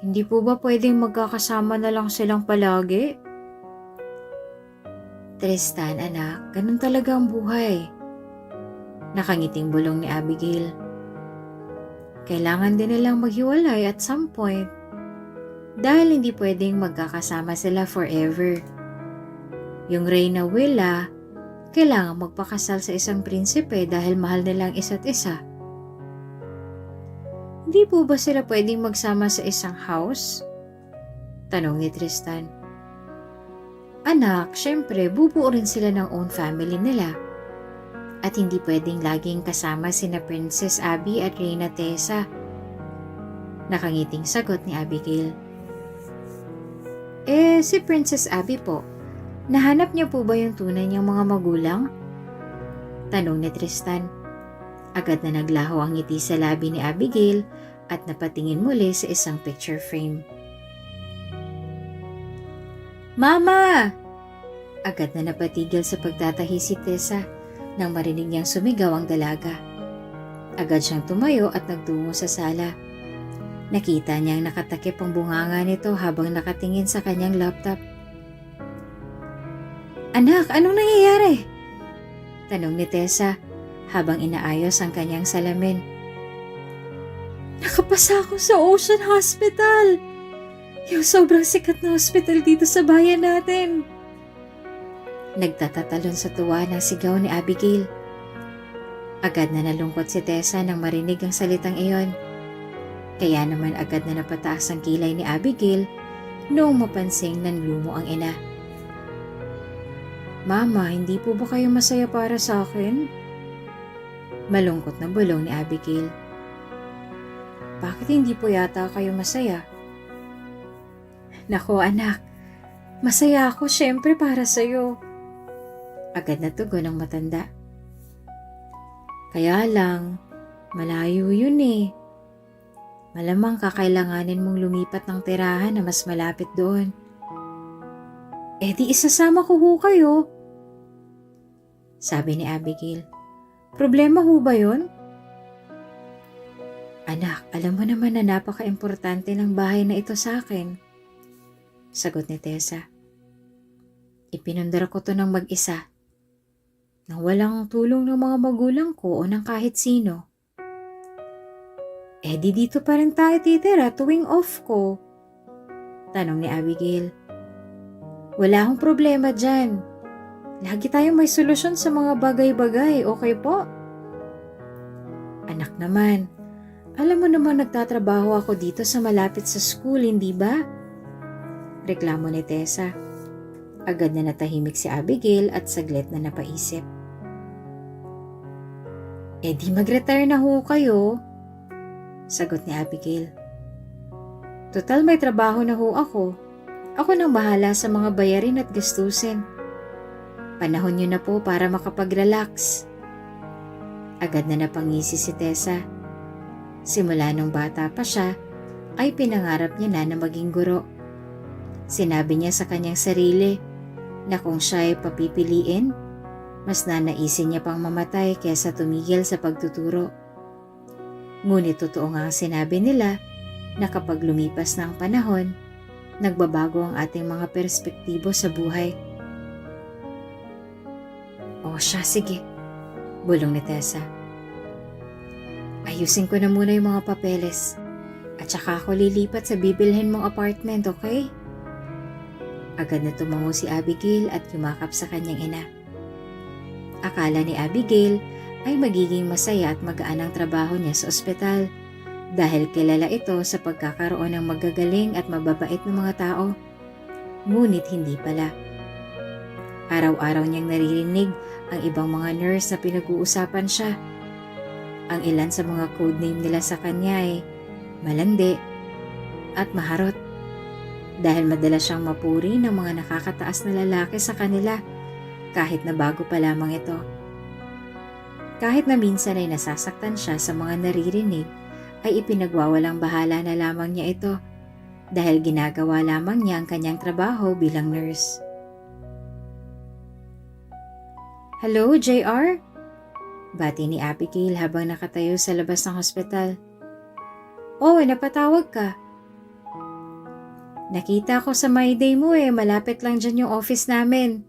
Speaker 1: Hindi po ba pwedeng magkakasama na lang silang palagi? Tristan, anak, ganun talaga ang buhay. Nakangiting bulong ni Abigail. Kailangan din nilang maghiwalay at some point. Dahil hindi pwedeng magkakasama sila forever. Yung Reyna Willa, kailangan magpakasal sa isang prinsipe dahil mahal nilang isa't isa. Hindi po ba sila pwedeng magsama sa isang house? Tanong ni Tristan. Anak, syempre bubuo rin sila ng own family nila. At hindi pwedeng laging kasama sina Princess Abby at Reyna Tessa. Nakangiting sagot ni Abigail. Si Princess Abby po, nahanap niya po ba yung tunay niyang mga magulang? Tanong ni Tristan. Agad na naglaho ang ngiti sa labi ni Abigail at napatingin muli sa isang picture frame. Mama! Agad na napatigil sa pagtatahi si Tessa nang marinig niyang sumigaw ang dalaga. Agad siyang tumayo at nagtungo sa sala. Nakita niyang nakatakip ang bunganga nito habang nakatingin sa kanyang laptop. Anak, anong nangyayari? Tanong ni Tessa habang inaayos ang kanyang salamin. Nakapasa ako sa Ocean Hospital! Yung sobrang sikat na hospital dito sa bayan natin. Nagtatatalon sa tuwa ng sigaw ni Abigail. Agad na nalungkot si Tessa nang marinig ang salitang iyon. Kaya naman agad na napataas ang kilay ni Abigail noong mapansing nanlumo ang ina. Mama, hindi po ba kayo masaya para sa akin? Malungkot na bulong ni Abigail. Bakit hindi po yata kayo masaya? Nako anak, masaya ako syempre para sa'yo. Agad na tugon ng matanda. Kaya lang, malayo yun eh. Malamang kakailanganin mong lumipat ng tirahan na mas malapit doon. Di isasama ko ho kayo. Sabi ni Abigail. Problema ho ba yun? Anak, alam mo naman na napaka-importante ng bahay na ito sa akin. Sagot ni Tessa. Ipinundar ko to ng mag-isa. Nang walang tulong ng mga magulang ko o ng kahit sino. Di dito pa rin tayo titira tuwing off ko. Tanong ni Abigail. Wala akong problema dyan. Lagi tayong may solusyon sa mga bagay-bagay, okay po? Anak naman, alam mo naman nagtatrabaho ako dito sa malapit sa school, hindi ba? Reklamo ni Tessa. Agad na natahimik si Abigail at saglit na napaisip. Di mag-retire na ho kayo. Sagot ni Abigail. Total may trabaho na ho ako. Ako nang bahala sa mga bayarin at gastusin. Panahon niyo na po para makapag-relax. Agad na napangisi si Tessa. Simula nung bata pa siya, ay pinangarap niya na maging guro. Sinabi niya sa kanyang sarili na kung siya ay papipiliin, mas nanaisin niya pang mamatay kaysa tumigil sa pagtuturo. Ngunit totoo nga ang sinabi nila na kapag lumipas na ang panahon, nagbabago ang ating mga perspektibo sa buhay. O siya, sige, bulong ni Tessa. Ayusin ko na muna yung mga papeles at saka ako lilipat sa bibilhin mong apartment, okay? Agad na tumango si Abigail at yumakap sa kanyang ina. Akala ni Abigail ay magiging masaya at magaan ang trabaho niya sa ospital dahil kilala ito sa pagkakaroon ng magagaling at mababait na mga tao. Ngunit hindi pala. Araw-araw niyang naririnig ang ibang mga nurse na pinag-uusapan siya. Ang ilan sa mga codename nila sa kanya ay malandi at maharot dahil madalas siyang mapuri ng mga nakakataas na lalaki sa kanila kahit na bago pa lamang ito. Kahit na minsan ay nasasaktan siya sa mga naririnig, ay ipinagwawalang bahala na lamang niya ito dahil ginagawa lamang niya ang kanyang trabaho bilang nurse. "Hello, JR?" Bati ni Abigail habang nakatayo sa labas ng hospital. "Oh, napatawag ka." "Nakita ko sa My Day mo malapit lang dyan yung office namin."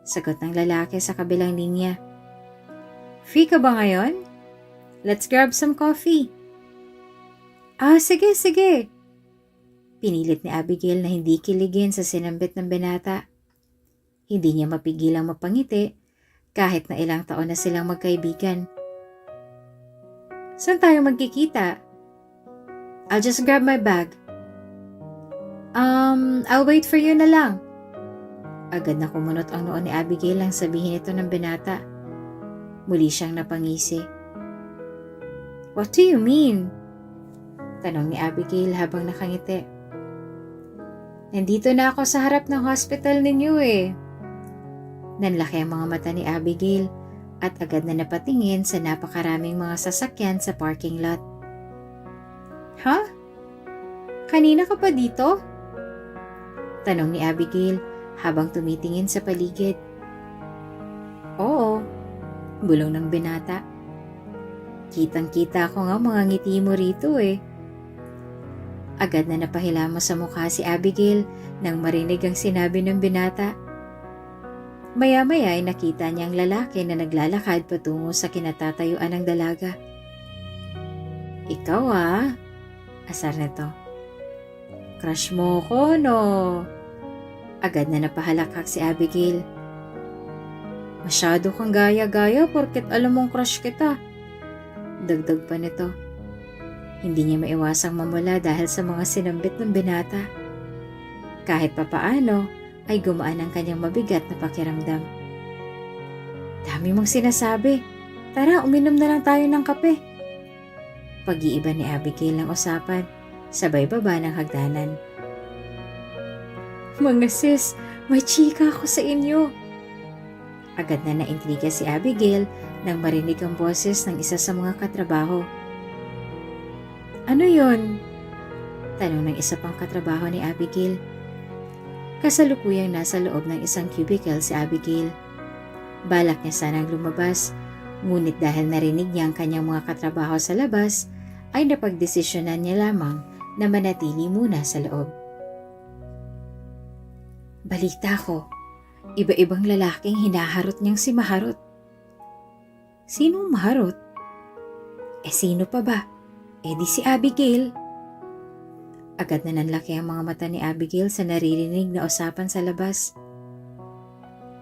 Speaker 1: Sagot ng lalaki sa kabilang linya. "Free ka ba ngayon? Let's grab some coffee." "Ah, sige." Pinilit ni Abigail na hindi kiligin sa sinambit ng binata. Hindi niya mapigilang mapangiti kahit na ilang taon na silang magkaibigan. "Saan tayo magkikita?" "I'll just grab my bag." I'll wait for you na lang." Agad na kumunot ang noo ni Abigail nang sabihin ito ng binata. Muli siyang napangisi. "What do you mean?" Tanong ni Abigail habang nakangiti. "Nandito na ako sa harap ng hospital ninyo Nanlaki ang mga mata ni Abigail at agad na napatingin sa napakaraming mga sasakyan sa parking lot. "Ha? Kanina ka pa dito?" Tanong ni Abigail habang tumitingin sa paligid. "Oo," bulong ng binata. "Kitang-kita ko nga mga ngiti mo rito Agad na napahilamos sa mukha si Abigail nang marinig ang sinabi ng binata. Maya-maya ay nakita niya ang lalaki na naglalakad patungo sa kinatatayuan ng dalaga. "Ikaw asar nito. "Crush mo ko, no?" Agad na napahalakak si Abigail. "Masyado kang gaya-gaya porket alam mong crush kita." Dagdag pa nito. Hindi niya maiwasang mamula dahil sa mga sinambit ng binata. Kahit papaano ay gumaan ang kanyang mabigat na pakiramdam. "Dami mong sinasabi. Tara, uminom na lang tayo ng kape." Pag-iiba ni Abigail ng usapan, sabay baba ng hagdanan. "Mga sis, may chika ako sa inyo." Agad na naintriga si Abigail nang marinig ang boses ng isa sa mga katrabaho. "Ano yon?" Tanong ng isa pang katrabaho ni Abigail. Kasalukuyang nasa loob ng isang cubicle si Abigail. Balak niya sanang lumabas, ngunit dahil narinig niya ang kanyang mga katrabaho sa labas, ay napagdesisyonan niya lamang na manatili muna sa loob. "Balita ko, iba-ibang lalaking hinaharot niyang si Maharot." "Sinong Maharot?" Sino pa ba? Di si Abigail." Agad na nanlaki ang mga mata ni Abigail sa naririnig na usapan sa labas.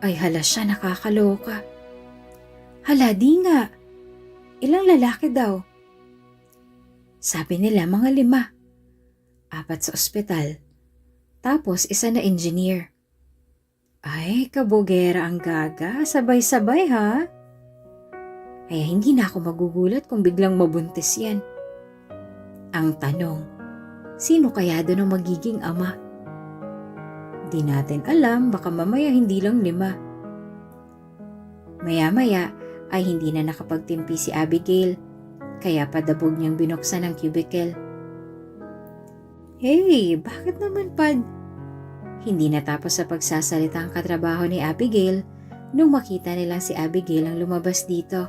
Speaker 1: Ay hala siya, nakakaloka. "Hala, di nga. Ilang lalaki daw?" "Sabi nila mga 5. 4 sa ospital. Tapos 1 na engineer." "Ay, kabogera ang gaga. Sabay-sabay ha?" Kaya hindi na ako magugulat kung biglang mabuntis yan. Ang tanong, sino kaya doon ang magiging ama? Di natin alam, baka mamaya hindi lang 5. Maya-maya ay hindi na nakapagtimpi si Abigail, kaya padabog niyang binuksan ang cubicle. "Hey, bakit naman Hindi natapos sa pagsasalita ang katrabaho ni Abigail nung makita nilang si Abigail ang lumabas dito.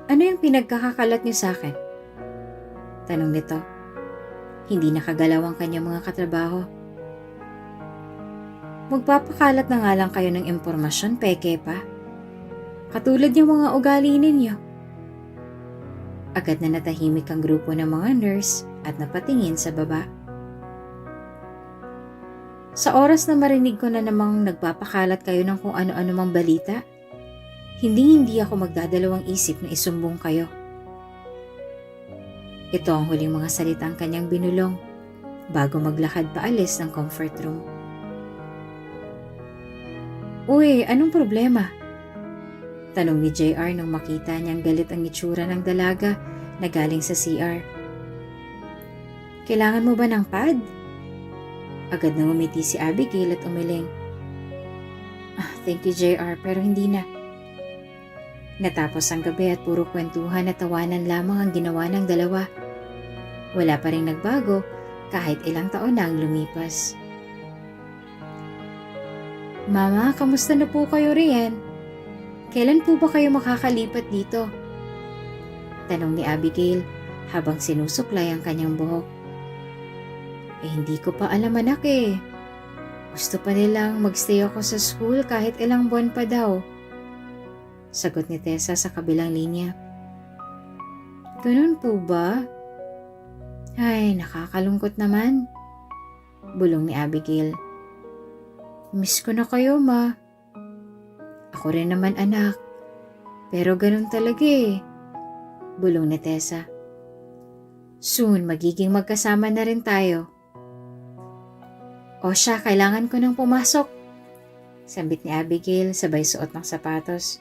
Speaker 1: "Ano yung pinagkakakalat niyo sa akin?" Tanong nito. Hindi nakagalaw ang kanyang mga katrabaho. "Magpapakalat na nga lang kayo ng impormasyon, peke pa. Katulad yung mga ugali ninyo." Agad na natahimik ang grupo ng mga nurse at napatingin sa baba. "Sa oras na marinig ko na namang nagpapakalat kayo ng kung ano-ano mang balita, hindi ako magdadalawang isip na isumbong kayo." Ito ang huling mga salitang kanyang binulong bago maglakad paalis ng comfort room. Uy, anong problema? Tanong ni JR nang makita niyang galit ang itsura ng dalaga na galing sa CR. Kailangan mo ba ng pad? Agad na ngumiti si Abigail at umiling. Thank you JR, pero hindi na. Natapos ang gabi at puro kwentuhan at tawanan lamang ang ginawa ng dalawa. Wala pa rin nagbago kahit ilang taon na ang lumipas. Mama, kamusta na po kayo riyan? Kailan po ba kayo makakalipat dito? Tanong ni Abigail habang sinusuklay ang kanyang buhok. Hindi ko pa alam anak eh. Gusto pa nilang magstay ako sa school kahit ilang buwan pa daw. Sagot ni Tessa sa kabilang linya. Ganun po ba? Ay, nakakalungkot naman. Bulong ni Abigail. Miss ko na kayo, ma. Ako rin naman anak. Pero ganun talaga eh. Bulong ni Tessa. Soon, magiging magkasama na rin tayo. O siya, kailangan ko nang pumasok. Sambit ni Abigail sabay suot ng sapatos.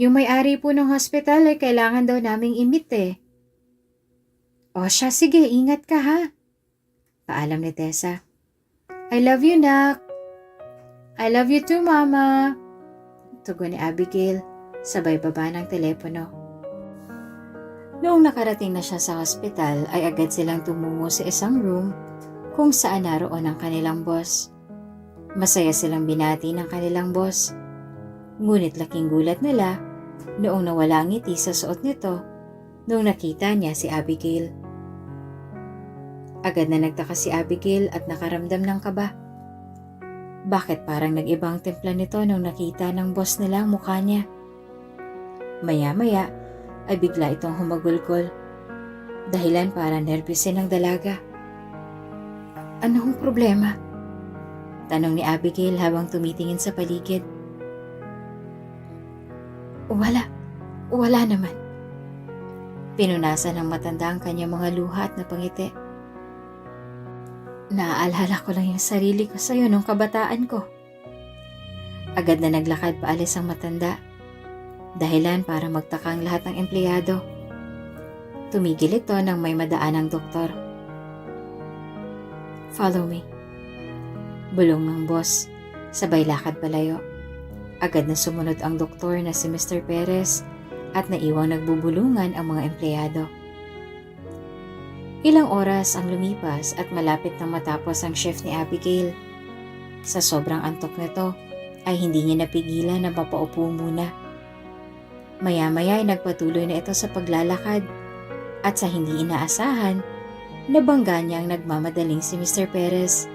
Speaker 1: Yung may-ari po ng hospital ay kailangan daw naming i-meet eh. O siya, sige, ingat ka ha. Paalam ni Tessa. I love you, nak. I love you too, mama. Tugon ni Abigail, sabay baba ng telepono. Noong nakarating na siya sa hospital ay agad silang tumungo sa isang room kung saan naroon ang kanilang boss. Masaya silang binati ng kanilang boss. Ngunit laking gulat nila noong nawala ang ngiti sa suot nito noong nakita niya si Abigail. Agad na nagtaka si Abigail at nakaramdam ng kaba. Bakit parang nag-ibang timpla nito nung nakita ng boss nila ang mukha niya? Maya-maya ay bigla itong humagulgol. Dahilan para nervyusin ng dalaga. Anong problema? Tanong ni Abigail habang tumitingin sa paligid. Wala naman. Pinunasan ng matanda ang kanyang mga luha at napangiti. Naaalala ko lang yung sarili ko sa'yo nung kabataan ko. Agad na naglakad paalis ang matanda. Dahilan para magtaka ang lahat ng empleyado. Tumigil ito nang may madaan ang doktor. Follow me. Bulong ng boss, sabay lakad palayo. Agad na sumunod ang doktor na si Mr. Perez at naiwang nagbubulungan ang mga empleyado. Ilang oras ang lumipas at malapit na matapos ang shift ni Abigail. Sa sobrang antok nito ay hindi niya napigilan na mapaupo muna. Maya-maya ay nagpatuloy na ito sa paglalakad at sa hindi inaasahan, nabangga niya ang nagmamadaling si Mr. Perez.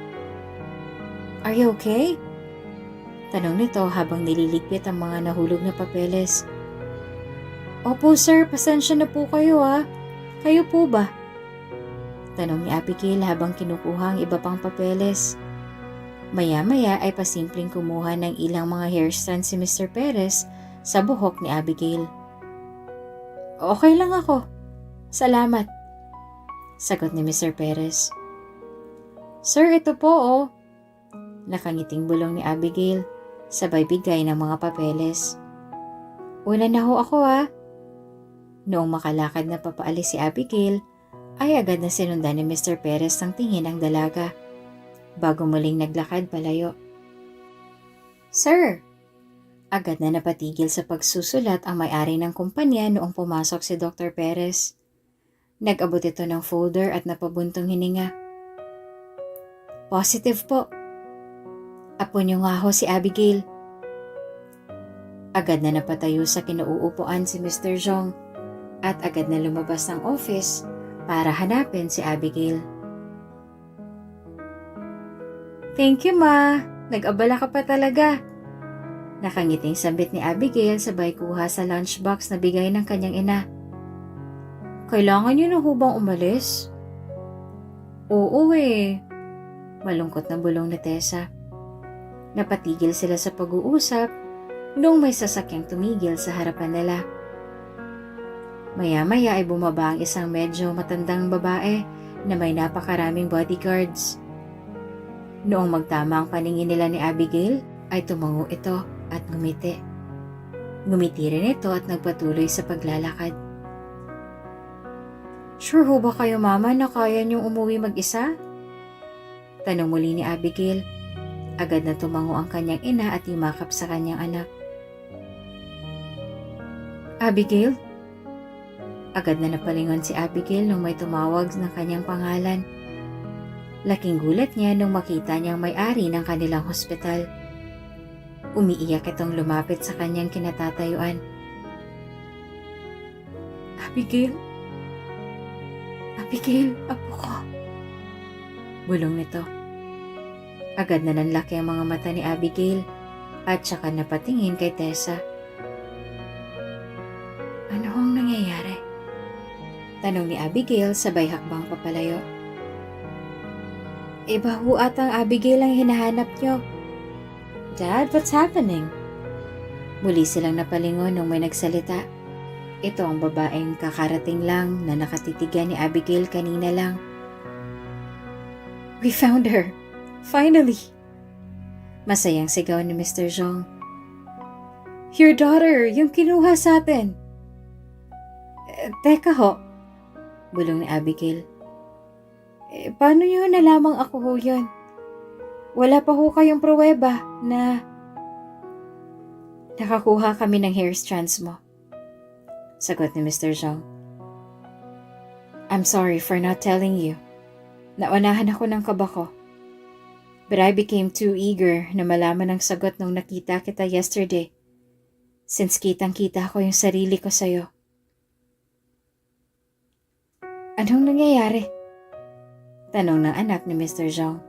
Speaker 1: Are you okay? Tanong nito habang nililigpit ang mga nahulog na papeles. Opo sir, pasensya na po kayo ah. Kayo po ba? Tanong ni Abigail habang kinukuha ang iba pang papeles. Maya-maya ay pasimpleng kumuha ng ilang mga hair strands si Mr. Perez sa buhok ni Abigail. Okay lang ako. Salamat. Sagot ni Mr. Perez. Sir, ito po oh. Nakangiting bulong ni Abigail, sabay bigay ng mga papeles. Una na ho ako ah. Noong makalakad na papaalis si Abigail, ay agad na sinundan ni Mr. Perez ng tingin ang dalaga, bago muling naglakad palayo. Sir! Agad na napatigil sa pagsusulat ang may-ari ng kumpanya noong pumasok si Dr. Perez. Nag-abot ito ng folder at napabuntong hininga. Positive po. Apo niyo nga ho si Abigail. Agad na napatayo sa kinauupuan si Mr. Zhong at agad na lumabas ng office para hanapin si Abigail. Thank you ma, nag-abala ka pa talaga. Nakangiting sambit ni Abigail sabay kuha sa lunchbox na bigay ng kanyang ina. Kailangan niyo na hubang umalis? Oo eh. Malungkot na bulong ni Tessa. Napatigil sila sa pag-uusap nung may sasakyang tumigil sa harapan nila. Maya-maya ay bumaba ang isang medyo matandang babae na may napakaraming bodyguards. Noong magtama ang paningin nila ni Abigail, ay tumango ito at ngumiti. Ngumiti rin ito at nagpatuloy sa paglalakad. "Sure ho ba kayo, Mama, na kaya niyong umuwi mag-isa?" Tanong muli ni Abigail. Agad na tumango ang kanyang ina at yumakap sa kanyang anak. "Abigail?" Agad na napalingon si Abigail nung may tumawag ng kanyang pangalan. Laking gulat niya nung makita niyang may-ari ng kanilang hospital. Umiiyak itong lumapit sa kanyang kinatatayuan. "Abigail? Abigail, apo ko." Bulong nito. Agad na nanlaki ang mga mata ni Abigail at saka napatingin kay Tessa. "Ano ang nangyayari?" Tanong ni Abigail sabay hakbang papalayo. "Iba ho atang Abigail ang hinahanap niyo." "Dad, what's happening?" Muli silang napalingon nung may nagsalita. Ito ang babaeng kakarating lang na nakatitigan ni Abigail kanina lang. "We found her! Finally!" Masayang sigaw ni Mr. Zhong. "Your daughter, yung kinuha sa atin." Teka ho," bulong ni Abigail. Paano niyo nalamang ako ho yun? Wala pa ho kayong pruweba na nakakuha kami ng hair strands mo," sagot ni Mr. Zhong. "I'm sorry for not telling you. Naunahan ako ng kaba ko. But I became too eager na malaman ang sagot nung nakita kita yesterday, since kitang-kita ko yung sarili ko sa'yo." "Anong nangyayari?" tanong ng anak ni Mr. Zhong.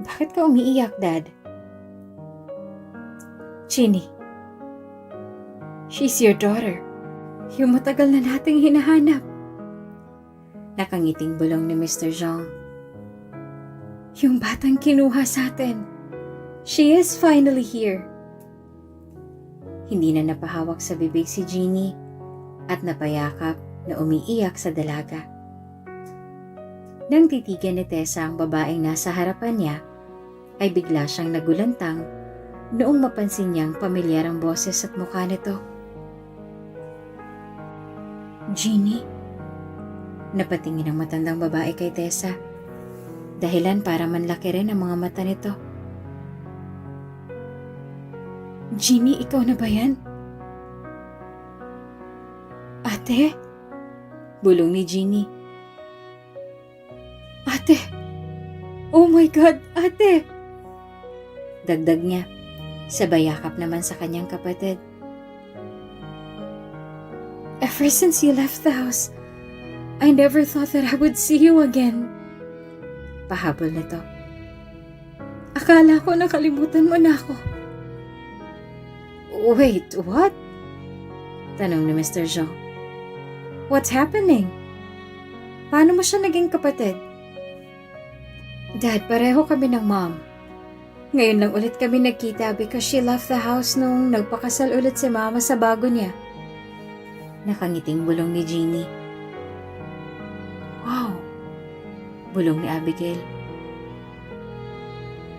Speaker 1: "Bakit ka umiiyak, Dad?" "Ginny, she's your daughter. Yung matagal na nating hinahanap." Nakangiting bulong ni Mr. Zhong. "Yung batang kinuha sa atin. She is finally here." Hindi na napahawak sa bibig si Ginny at napayakap na umiiyak sa dalaga. Nang titigan ni Tessa ang babaeng nasa harapan niya, ay bigla siyang nagulantang noong mapansin niyang pamilyar ang boses at mukha nito. "Ginny?" Napatingin ang matandang babae kay Tessa. Dahilan para manlaki rin ang mga mata nito. "Ginny, ikaw na ba yan?" "Ate?" bulong ni Ginny. "Ate! Oh my God, ate!" dagdag niya. Sabay yakap naman sa kanyang kapatid. "Ever since you left the house, I never thought that I would see you again." Pahabol nito. "Akala ko nakalimutan mo na ako." "Wait, what?" tanong ni Mr. Zhong. "What's happening? Paano mo siya naging kapatid?" "Dad, pareho kami ng mom. Ngayon lang ulit kami nagkita because she left the house nung nagpakasal ulit si Mama sa bago niya." Nakangiting bulong ni Ginny. "Wow," bulong ni Abigail.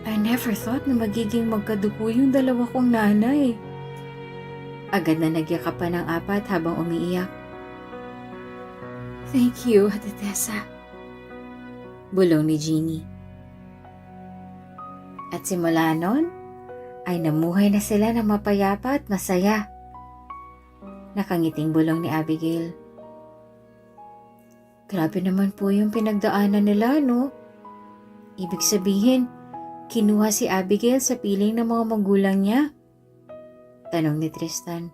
Speaker 1: "I never thought na magiging magkadugo yung dalawa kong nanay." Agad na nagyakapan ng apat habang umiiyak. "Thank you, Ate Tessa," bulong ni Ginny. At simula nun, ay namuhay na sila ng mapayapa at masaya. Nakangiting bulong ni Abigail. "Grabe naman po yung pinagdaanan nila, no? Ibig sabihin, kinuha si Abigail sa piling ng mga magulang niya?" tanong ni Tristan.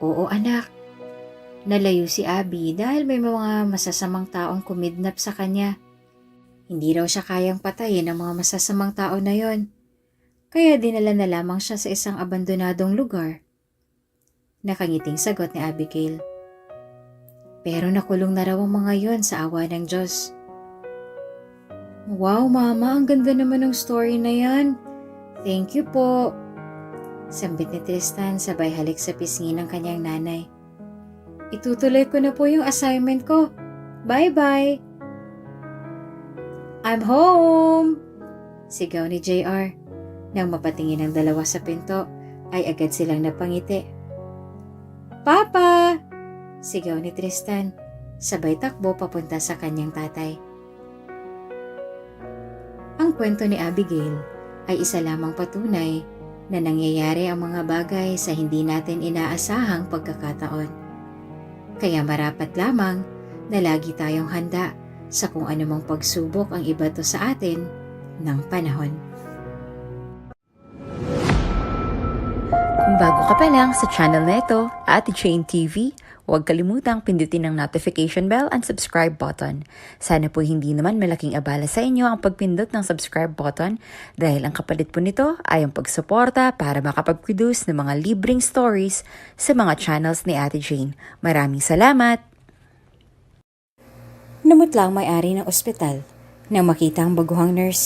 Speaker 1: "Oo, anak. Nalayo si Abby dahil may mga masasamang taong kumidnap sa kanya. Hindi raw siya kayang patayin ng mga masasamang tao na yon. Kaya dinala na lamang siya sa isang abandonadong lugar." Nakangiting sagot ni Abigail. "Pero nakulong na raw ang mga yon sa awa ng Diyos." "Wow, Mama, ang ganda naman ng story na yan. Thank you po," sambit ni Tristan sabay halik sa pisngi ng kanyang nanay. Itutuloy ko na po yung assignment ko. Bye-bye! I'm home! Sigaw ni JR. Nang mapatingin ang dalawa sa pinto, ay agad silang napangiti. Papa! Sigaw ni Tristan. Sabay takbo papunta sa kanyang tatay. Ang kwento ni Abigail ay isa lamang patunay na nangyayari ang mga bagay sa hindi natin inaasahang pagkakataon. Kaya marapat lamang na lagi tayong handa sa kung anumang pagsubok ang ibato sa atin ng panahon.
Speaker 2: Kung bago ka pa lang sa channel na ito, Ate Jane TV, huwag kalimutang pindutin ang notification bell and subscribe button. Sana po hindi naman malaking abala sa inyo ang pagpindot ng subscribe button dahil ang kapalit po nito ay ang pagsuporta para makapag-produce ng mga libreng stories sa mga channels ni Ate Jane. Maraming salamat!
Speaker 1: Namutla ang may-ari ng ospital nang makita ang baguhang nurse.